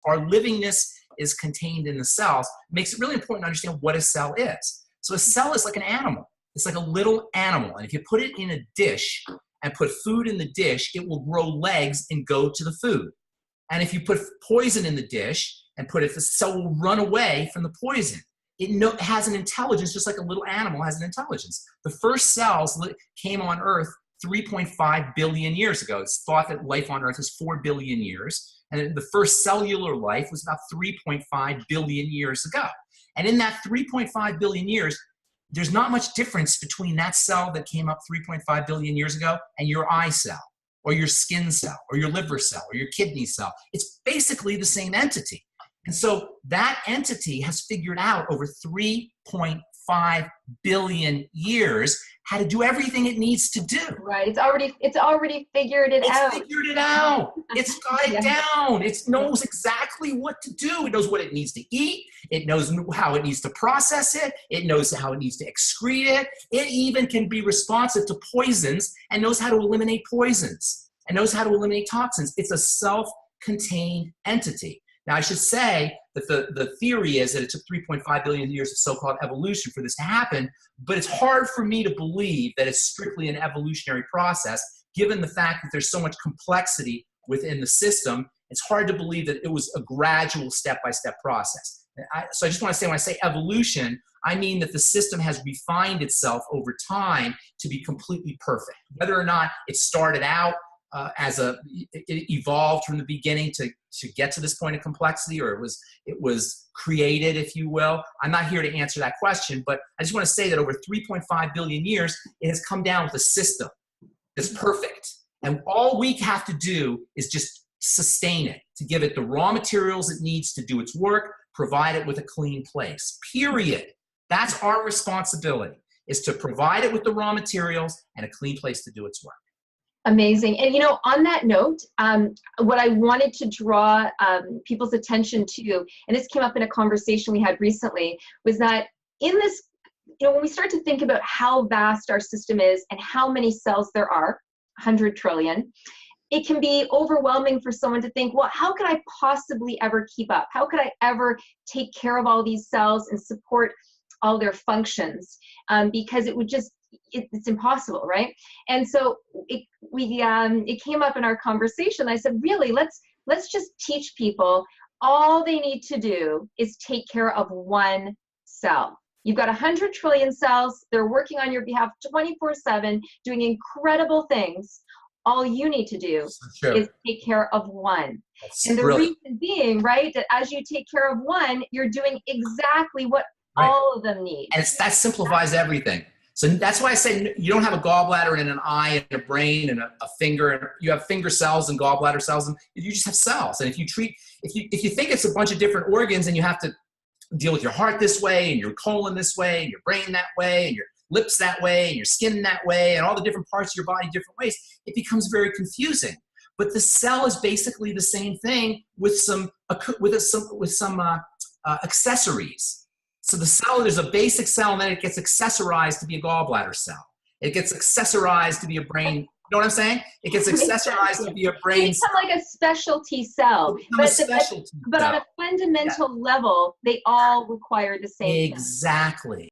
our livingness is contained in the cells, makes it really important to understand what a cell is. So a cell is like an animal. It's like a little animal. And if you put it in a dish and put food in the dish, it will grow legs and go to the food. And if you put poison in the dish and put it, the cell will run away from the poison. It has an intelligence, just like a little animal has an intelligence. The first cells came on Earth 3.5 billion years ago. It's thought that life on Earth is 4 billion years. And the first cellular life was about 3.5 billion years ago. And in that 3.5 billion years, there's not much difference between that cell that came up 3.5 billion years ago and your eye cell, or your skin cell, or your liver cell, or your kidney cell. It's basically the same entity. And so that entity has figured out over 3.5 billion years how to do everything it needs to do. Right. It's already figured it out. It's figured it out. It's got it down. It knows exactly what to do. It knows what it needs to eat. It knows how it needs to process it. It knows how it needs to excrete it. It even can be responsive to poisons and knows how to eliminate poisons and knows how to eliminate toxins. It's a self-contained entity. Now, I should say that the theory is that it took 3.5 billion years of so-called evolution for this to happen, but it's hard for me to believe that it's strictly an evolutionary process, given the fact that there's so much complexity within the system. It's hard to believe that it was a gradual step-by-step process. So I just want to say, when I say evolution, I mean that the system has refined itself over time to be completely perfect. Whether or not it started out it evolved from the beginning to get to this point of complexity, or it was created, if you will. I'm not here to answer that question, but I just want to say that over 3.5 billion years, it has come down with a system that's perfect. And all we have to do is just sustain it, to give it the raw materials it needs to do its work, provide it with a clean place, period. That's our responsibility, is to provide it with the raw materials and a clean place to do its work. Amazing. And, on that note, what I wanted to draw people's attention to, and this came up in a conversation we had recently, was that in this, when we start to think about how vast our system is and how many cells there are, 100 trillion, it can be overwhelming for someone to think, well, how could I possibly ever keep up? How could I ever take care of all these cells and support all their functions? Because it would just, it's impossible, right? And so it came up in our conversation. I said, really, let's just teach people all they need to do is take care of one cell. You've got 100 trillion cells. They're working on your behalf 24/7, doing incredible things. All you need to do is take care of one. And the reason being, right, that as you take care of one, you're doing exactly what all of them need. And that simplifies everything. So that's why I say you don't have a gallbladder and an eye and a brain and a finger. And you have finger cells and gallbladder cells, and you just have cells. And if you think it's a bunch of different organs, and you have to deal with your heart this way and your colon this way and your brain that way and your lips that way and your skin that way and all the different parts of your body different ways, it becomes very confusing. But the cell is basically the same thing with some accessories. So the cell, there's a basic cell, and then it gets accessorized to be a gallbladder cell. It gets accessorized to be a brain. You know what I'm saying? It gets accessorized to be a brain cell. It's like a specialty cell. But on a fundamental level, they all require the same thing. Exactly.